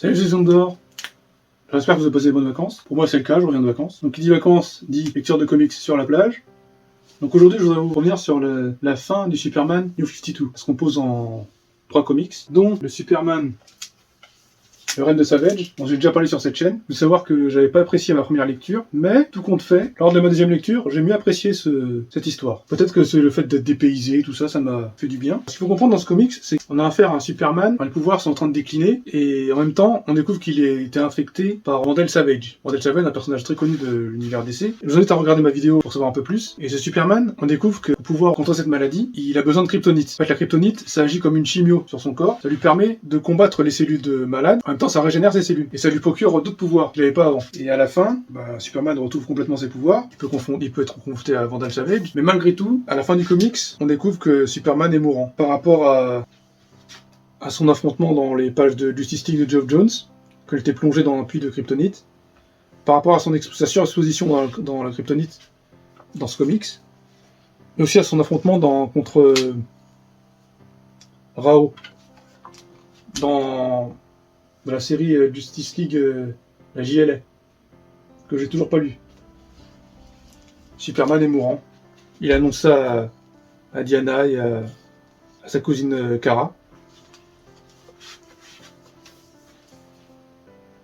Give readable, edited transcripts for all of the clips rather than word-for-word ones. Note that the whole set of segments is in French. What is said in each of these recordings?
Salut, c'est Zondor. J'espère que vous avez passé de bonnes vacances. Pour moi, c'est le cas, je reviens de vacances. Donc, qui dit vacances, dit lecture de comics sur la plage. Donc aujourd'hui, je voudrais vous revenir sur la fin du Superman New 52. Ça se compose en 3 comics, dont le Superman Le Reign de Savage, dont j'ai déjà parlé sur cette chaîne. Vous savoir que j'avais pas apprécié ma première lecture, mais tout compte fait, lors de ma deuxième lecture, j'ai mieux apprécié cette histoire. Peut-être que c'est le fait d'être dépaysé, tout ça, ça m'a fait du bien. Ce qu'il faut comprendre dans ce comics, c'est qu'on a affaire à un Superman, les pouvoirs sont en train de décliner, et en même temps, on découvre qu'il a été infecté par Vandal Savage. Vandal Savage, un personnage très connu de l'univers DC. Je vous invite à regarder ma vidéo pour savoir un peu plus. Et ce Superman, on découvre que pour pouvoir contrer cette maladie, il a besoin de kryptonite. En fait, la kryptonite, ça agit comme une chimio sur son corps, ça lui permet de combattre les cellules malades, en même temps ça régénère ses cellules, et ça lui procure d'autres pouvoirs qu'il n'avait pas avant. Et à la fin, Superman retrouve complètement ses pouvoirs, il peut être confronté à Vandal Savage, mais malgré tout, à la fin du comics, on découvre que Superman est mourant. Par rapport à son affrontement dans les pages de Justice League de Geoff Jones, quand il était plongé dans un puits de kryptonite, par rapport à sa surexposition dans la kryptonite dans ce comics, et aussi à son affrontement contre Rao dans la série Justice League, la JLA, que j'ai toujours pas lu. Superman est mourant. Il annonce ça à Diana et à sa cousine Kara.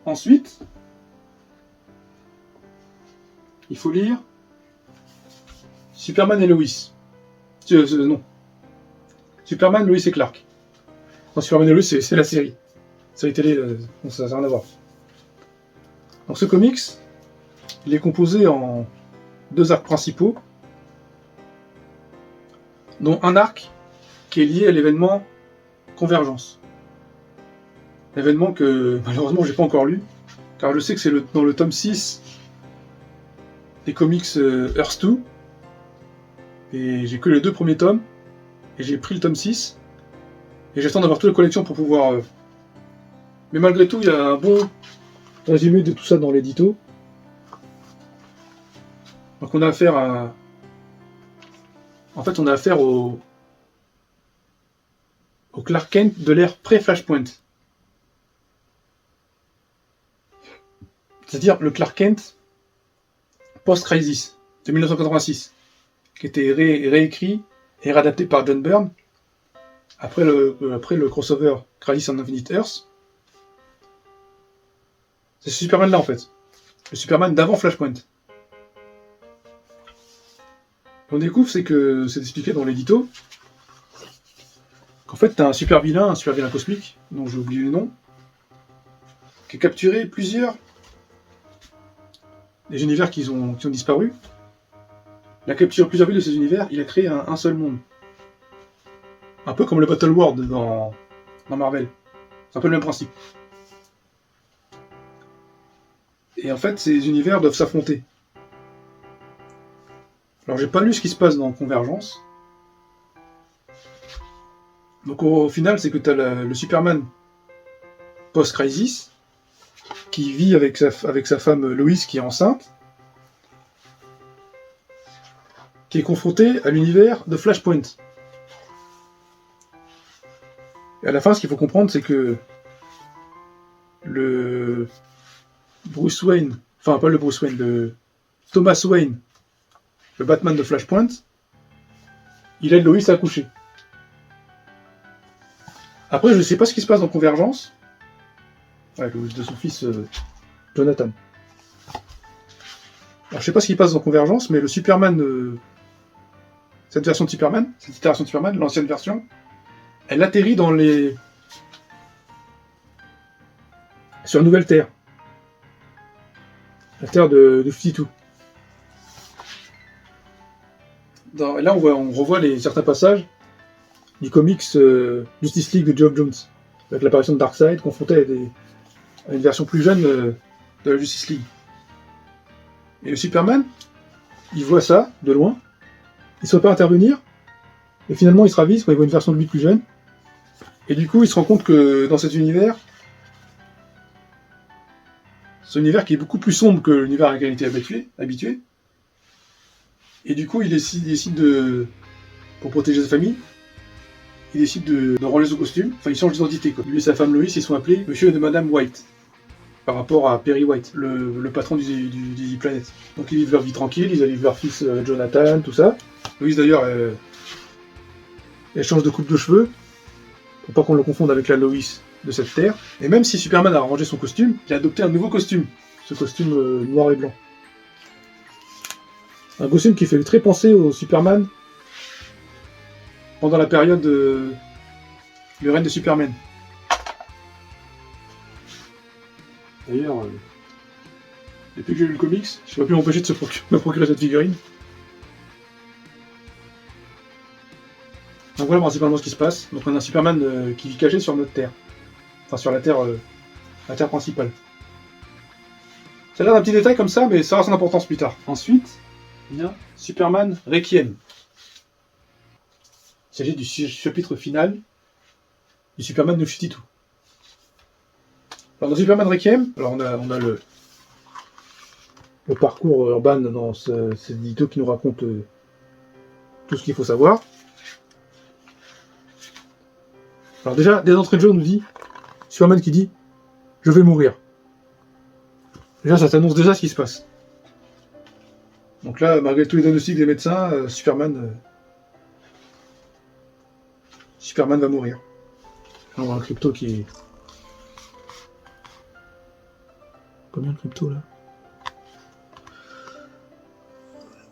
Ensuite, il faut lire Superman et Lois. Non. Superman, Lois et Clark. Non, Superman et Lois, c'est la série. Série télé, ça n'a rien à voir. Donc ce comics, il est composé en 2 arcs principaux, dont un arc qui est lié à l'événement Convergence. L'événement que malheureusement j'ai pas encore lu, car je sais que c'est dans le tome 6 des comics Earth 2, et j'ai que les 2 premiers tomes, et j'ai pris le tome 6, et j'attends d'avoir toutes les collections pour pouvoir... Mais malgré tout, il y a un bon résumé de tout ça dans l'édito. Donc on a affaire à... En fait, on a affaire au Clark Kent de l'ère pré-Flashpoint. C'est-à-dire le Clark Kent post-Crisis de 1986, qui était réécrit et réadapté par John Byrne après le crossover Crisis on Infinite Earths. C'est ce Superman-là, en fait. Le Superman d'avant Flashpoint. On découvre, c'est expliqué dans l'édito, qu'en fait, t'as un super vilain cosmique, dont j'ai oublié le nom, qui a capturé plusieurs des univers qui ont disparu. Il a capturé plusieurs villes de ces univers, il a créé un seul monde. Un peu comme le Battle World dans Marvel. C'est un peu le même principe. Et en fait, ces univers doivent s'affronter. Alors, j'ai pas lu ce qui se passe dans Convergence. Donc, au final, c'est que t'as le Superman post-Crisis, qui vit avec sa femme Lois, qui est enceinte, qui est confronté à l'univers de Flashpoint. Et à la fin, ce qu'il faut comprendre, c'est que le Bruce Wayne, enfin pas le Bruce Wayne, le Thomas Wayne, le Batman de Flashpoint, il aide Lois à accoucher. Après, je ne sais pas ce qui se passe dans Convergence, de son fils Jonathan. Alors, je sais pas ce qui se passe dans Convergence, mais le Superman, cette itération de Superman, l'ancienne version, elle atterrit sur une nouvelle Terre. La Terre de 52. Là, on revoit certains passages du comics Justice League de Geoff Jones, avec l'apparition de Darkseid confronté à une version plus jeune de la Justice League. Et le Superman, il voit ça de loin, il se prépare à intervenir, et finalement il se ravise quand il voit une version de lui plus jeune, et du coup il se rend compte que dans cet univers, c'est un univers qui est beaucoup plus sombre que l'univers à laquelle il était habitué, et du coup il décide pour protéger sa famille, il décide de ranger son costume. Enfin, il change d'identité, quoi. Lui et sa femme Lois, ils sont appelés Monsieur et Madame White. Par rapport à Perry White, le patron du The Planet. Donc ils vivent leur vie tranquille, ils élèvent leur fils Jonathan, tout ça. Lois d'ailleurs, elle change de coupe de cheveux, pour pas qu'on le confonde avec la Lois de cette terre. Et même si Superman a arrangé son costume, il a adopté un nouveau costume. Ce costume noir et blanc. Un costume qui fait très penser au Superman pendant la période du règne de Superman. D'ailleurs, depuis que j'ai lu le comics, je ne peux plus m'empêcher de me procurer cette figurine. Donc voilà principalement ce qui se passe. Donc on a un Superman qui vit caché sur notre Terre. Enfin sur la Terre principale. Ça a l'air d'un petit détail comme ça, mais ça aura son importance plus tard. Ensuite, il y a Superman Requiem. Il s'agit du chapitre final du Superman New 52. Alors dans Superman Requiem, alors on a le parcours Urban dans cet édito qui nous raconte tout ce qu'il faut savoir. Alors déjà, dès l'entrée de jeu, on nous dit Superman qui dit « Je vais mourir ». Déjà, ça t'annonce déjà ce qui se passe. Donc là, malgré tous les diagnostics des médecins, Superman va mourir. Là, on voit un Crypto qui est... Combien de Crypto là?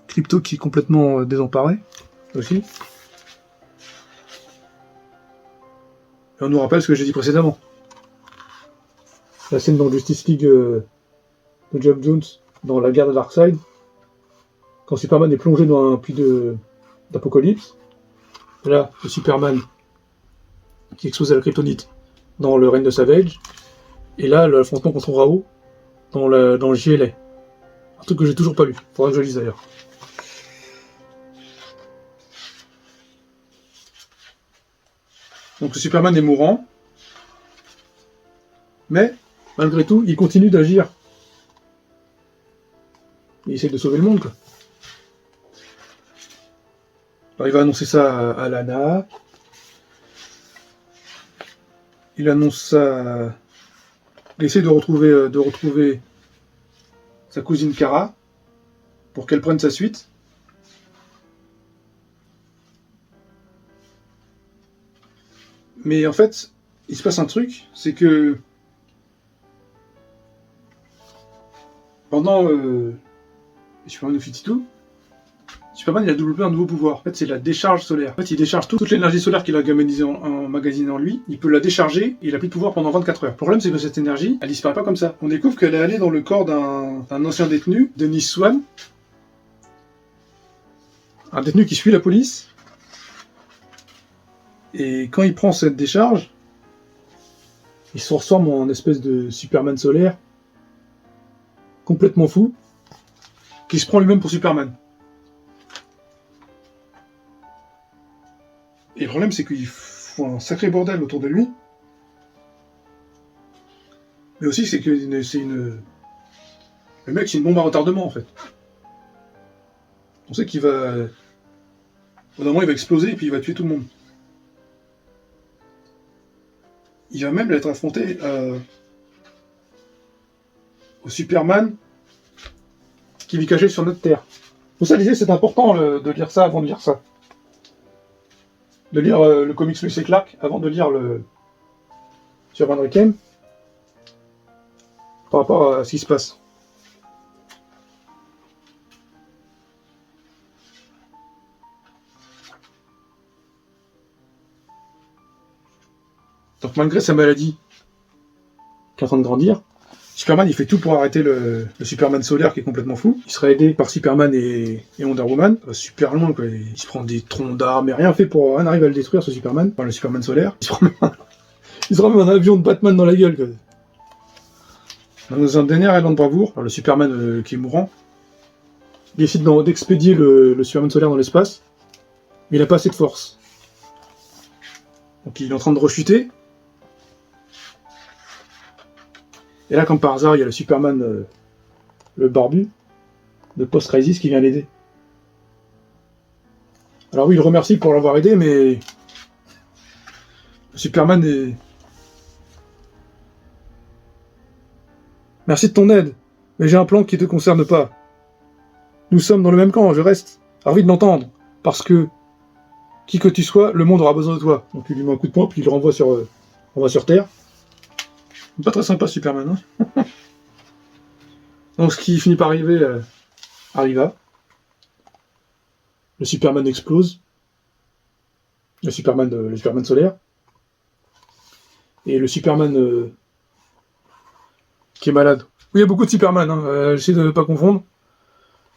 Crypto qui est complètement désemparé aussi. Et on nous rappelle ce que j'ai dit précédemment. La scène dans Justice League de Geoff Jones dans la guerre de Darkseid, quand Superman est plongé dans un puits d'apocalypse. Là, le Superman qui est exposé à la kryptonite dans le règne de Savage. Et là, l'affrontement contre Rao dans le JLA. Un truc que j'ai toujours pas lu. Faudra que je le lise d'ailleurs. Donc le Superman est mourant. Mais, malgré tout, il continue d'agir. Il essaie de sauver le monde, quoi. Alors il va annoncer ça à Lana. Il annonce ça... Il essaie de retrouver sa cousine Kara pour qu'elle prenne sa suite. Mais en fait, il se passe un truc, c'est que pendant Superman 52, Superman il a développé un nouveau pouvoir. En fait, c'est la décharge solaire. En fait, il décharge toute l'énergie solaire qu'il a emmagasinée en lui. Il peut la décharger et il a plus de pouvoir pendant 24 heures. Le problème, c'est que cette énergie, elle disparaît pas comme ça. On découvre qu'elle est allée dans le corps d'un ancien détenu, Denis Swan. Un détenu qui suit la police. Et quand il prend cette décharge, il se transforme en espèce de Superman solaire, complètement fou, qui se prend lui-même pour Superman. Et le problème, c'est qu'il faut un sacré bordel autour de lui. Mais aussi, c'est que le mec, c'est une bombe à retardement, en fait. On sait qu'il va... Au moment, il va exploser et puis il va tuer tout le monde. Il va même être affronté au Superman qui vit caché sur notre Terre. Pour ça, l'idée, c'est important de lire ça avant de lire ça. De lire le comics Lois et Clark avant de lire le Superman Requiem par rapport à ce qui se passe. Donc malgré sa maladie qui est en train de grandir, Superman il fait tout pour arrêter le Superman solaire qui est complètement fou. Il sera aidé par Superman et Wonder Woman. Super loin quoi. Il se prend des troncs d'arbres mais rien fait pour rien arrive à le détruire ce Superman. Enfin le Superman solaire. Il se ramène un avion de Batman dans la gueule quoi. Dans un dernier élan de bravoure, le Superman qui est mourant, il décide d'expédier le Superman solaire dans l'espace, mais il n'a pas assez de force. Donc il est en train de rechuter. Et là, comme par hasard, il y a le Superman, le barbu, de Post-Crisis qui vient l'aider. Alors oui, il le remercie pour l'avoir aidé, mais Superman est... Merci de ton aide, mais j'ai un plan qui te concerne pas. Nous sommes dans le même camp, je reste ravi de l'entendre, parce que, qui que tu sois, le monde aura besoin de toi. Donc il lui met un coup de poing, puis il le renvoie sur Terre. Pas très sympa Superman, hein. Donc ce qui finit par arriver, arriva. Le Superman explose. Le Superman solaire. Et le Superman qui est malade. Oui, il y a beaucoup de Superman, hein. J'essaie de ne pas confondre.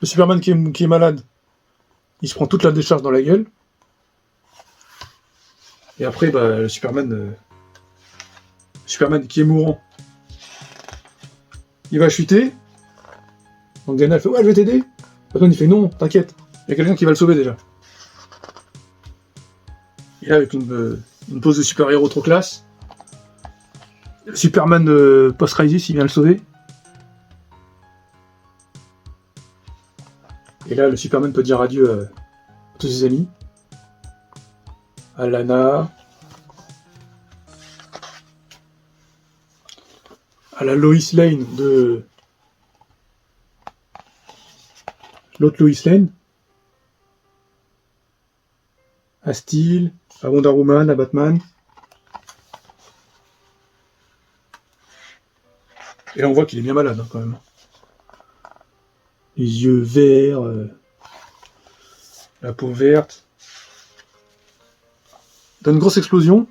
Le Superman qui est malade, il se prend toute la décharge dans la gueule. Et après, bah, le Superman qui est mourant, il va chuter. Donc Diana, elle fait « Ouais, je vais t'aider ». Batman, il fait « Non, t'inquiète, il y a quelqu'un qui va le sauver déjà ». Et là, avec une pose de super-héros trop classe, le Superman post-crisis, il vient le sauver. Et là, le Superman peut dire adieu à tous ses amis. À Lana. À la Lois Lane de... L'autre Lois Lane. À Steel, à Wonder Woman, à Batman. Et là, on voit qu'il est bien malade, hein, quand même. Les yeux verts, la peau verte. Dans une grosse explosion,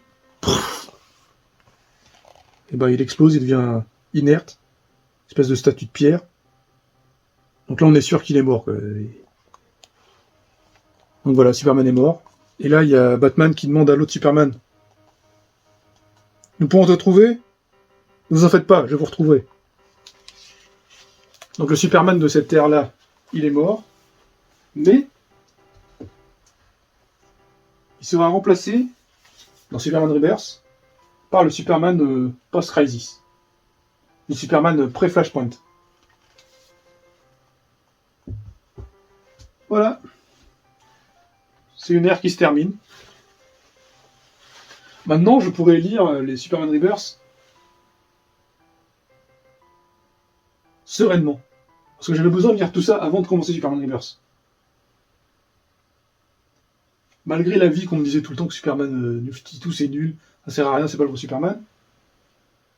et ben il explose, il devient inerte, espèce de statue de pierre. Donc là, on est sûr qu'il est mort, quoi. Donc voilà, Superman est mort. Et là, il y a Batman qui demande à l'autre Superman: Nous pourrons te trouver? Ne vous en faites pas, je vous retrouverai. Donc le Superman de cette Terre-là, il est mort, mais il sera remplacé dans Superman Rebirth par le Superman post-crisis. Le Superman pré-Flashpoint. Voilà. C'est une ère qui se termine. Maintenant, je pourrais lire les Superman Rebirth sereinement. Parce que j'avais besoin de lire tout ça avant de commencer Superman Rebirth. Malgré la vie qu'on me disait tout le temps que Superman New 52 c'est nul, ça sert à rien, c'est pas le vrai Superman,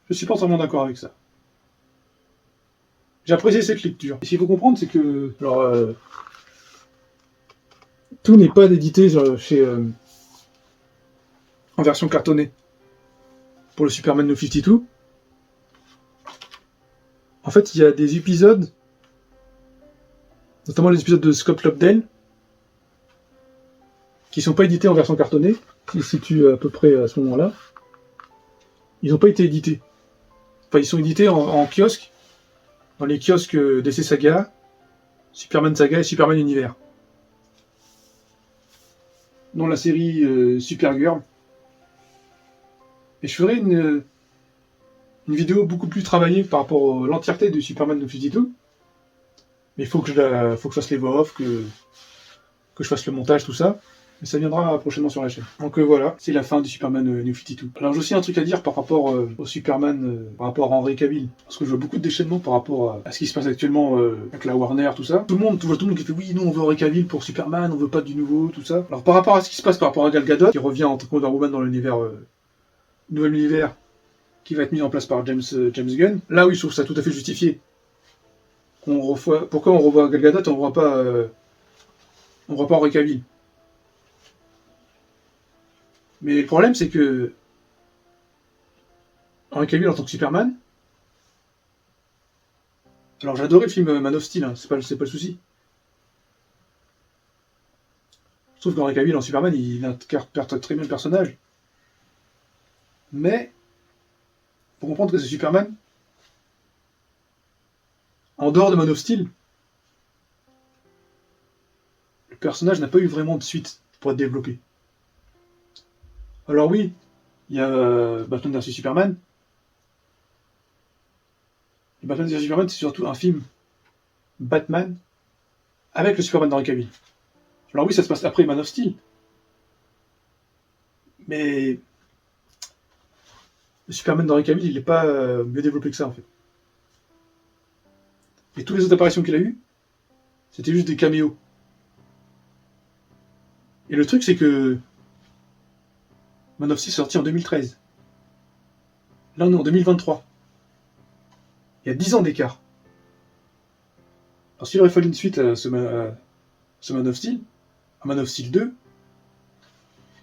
je suis pas entièrement d'accord avec ça. J'ai apprécié cette lecture. Et ce qu'il faut comprendre, c'est que tout n'est pas édité en version cartonnée. Pour le Superman New 52, en fait, il y a des épisodes, notamment les épisodes de Scott Lobdell, qui sont pas édités en version cartonnée, qui se situent à peu près à ce moment-là. Ils n'ont pas été édités. Enfin, ils sont édités en kiosque, dans les kiosques DC Saga, Superman Saga et Superman Univers. Dans la série Supergirl. Et je ferai une vidéo beaucoup plus travaillée par rapport à l'entièreté de Superman New 52. Mais il faut que je fasse les voix off, que je fasse le montage, tout ça. Mais ça viendra prochainement sur la chaîne. Donc voilà, c'est la fin du Superman New 52. Alors j'ai aussi un truc à dire par rapport au Superman, par rapport à Henry Cavill. Parce que je vois beaucoup de déchaînement par rapport à ce qui se passe actuellement avec la Warner, tout ça. Tu vois tout le monde qui fait oui, nous on veut Henry Cavill pour Superman, on veut pas du nouveau, tout ça. Alors par rapport à ce qui se passe par rapport à Gal Gadot, qui revient en tant que Wonder Woman dans l'univers, nouvel univers, qui va être mis en place par James Gunn, là oui, je trouve ça tout à fait justifié. Pourquoi on revoit Gal Gadot, on voit pas Henry Cavill. Mais le problème, c'est que Henry Cavill en tant que Superman, alors j'adorais le film Man of Steel, hein, c'est pas le souci. Je trouve qu'Henry Cavill en Superman, il interprète très bien le personnage. Mais, faut comprendre que c'est Superman, en dehors de Man of Steel, le personnage n'a pas eu vraiment de suite pour être développé. Alors oui, il y a Batman vs Superman. Et Batman vs Superman, c'est surtout un film Batman avec le Superman d'Henry Cavill. Alors oui, ça se passe après Man of Steel. Mais le Superman d'Henry Cavill, il est pas mieux développé que ça, en fait. Et toutes les autres apparitions qu'il a eues, c'était juste des caméos. Et le truc, c'est que Man of Steel est sorti en 2013. Là, on est en 2023. Il y a 10 ans d'écart. Alors, s'il aurait fallu une suite à ce Man of Steel, à Man of Steel 2,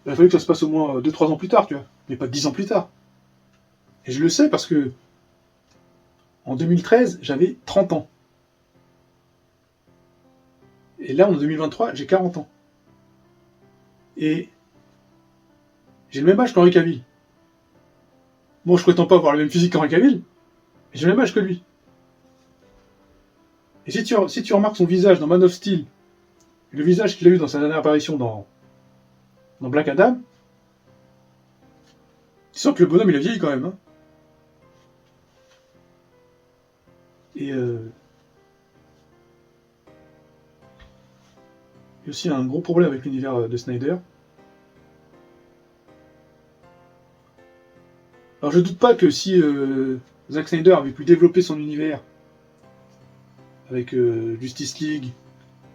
il aurait fallu que ça se passe au moins 2-3 ans plus tard, tu vois. Mais pas 10 ans plus tard. Et je le sais parce que en 2013, j'avais 30 ans. Et là, en 2023, j'ai 40 ans. Et j'ai le même âge qu'Henry Cavill. Bon, je prétends pas avoir le même physique qu'Henry Cavill, mais j'ai le même âge que lui. Et si tu remarques son visage dans Man of Steel, et le visage qu'il a eu dans sa dernière apparition dans Black Adam, tu sens que le bonhomme il a vieilli quand même. Hein. Et il y a aussi un gros problème avec l'univers de Snyder. Alors je doute pas que si Zack Snyder avait pu développer son univers avec Justice League,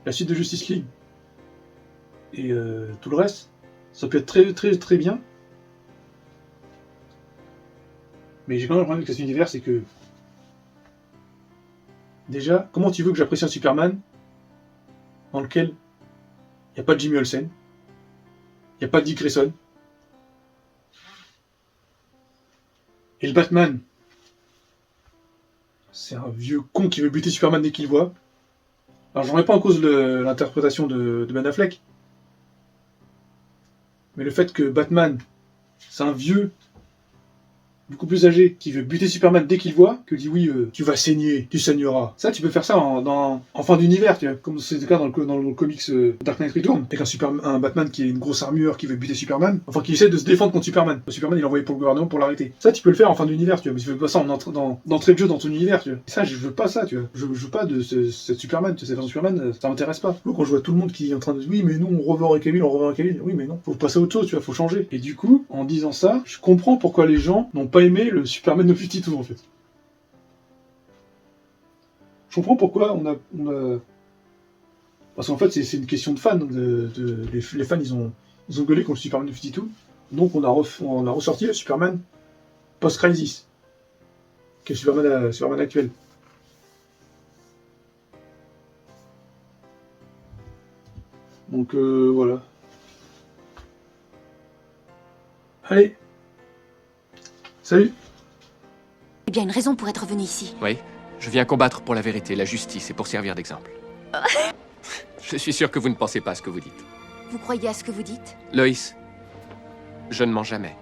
la suite de Justice League et tout le reste, ça peut être très très très bien. Mais j'ai quand même un problème avec cet univers, c'est que déjà, comment tu veux que j'apprécie un Superman dans lequel il n'y a pas de Jimmy Olsen, il n'y a pas de Dick Grayson, et le Batman, c'est un vieux con qui veut buter Superman dès qu'il le voit. Alors j'en remets pas en cause l'interprétation de Ben Affleck, mais le fait que Batman, c'est un vieux beaucoup plus âgé qui veut buter Superman dès qu'il le voit, que dit oui, tu vas saigner, tu saigneras. Ça, tu peux faire ça en fin d'univers, tu vois, comme c'est le cas dans le comics Dark Knight Returns, avec un Batman qui a une grosse armure, qui veut buter Superman, enfin qui essaie de se défendre contre Superman. Superman, il est envoyé pour le gouvernement pour l'arrêter. Ça, tu peux le faire en fin d'univers, tu vois, mais tu veux pas ça d'entrée de jeu dans ton univers, tu vois. Et ça, je veux pas ça, tu vois. Je veux pas de cette Superman, cette version Superman, ça m'intéresse pas. Quand je vois tout le monde qui est en train de dire oui, mais nous, on revient avec Cavill, oui, mais non, faut passer à autre chose, tu vois, faut changer. Et du coup, en disant ça, je comprends pourquoi les gens n'ont pas aimé le Superman de Fugitive en fait. Je comprends pourquoi on a... Parce qu'en fait, c'est une question de fans. Les fans, ils ont gueulé contre le Superman de Fugitive. Donc on a ressorti le Superman post-Crisis, qui est le Superman actuel. Donc voilà. Allez. Salut. Eh bien, une raison pour être venu ici. Oui, je viens combattre pour la vérité, la justice et pour servir d'exemple. Je suis sûr que vous ne pensez pas à ce que vous dites. Vous croyez à ce que vous dites? Loïs, je ne mens jamais.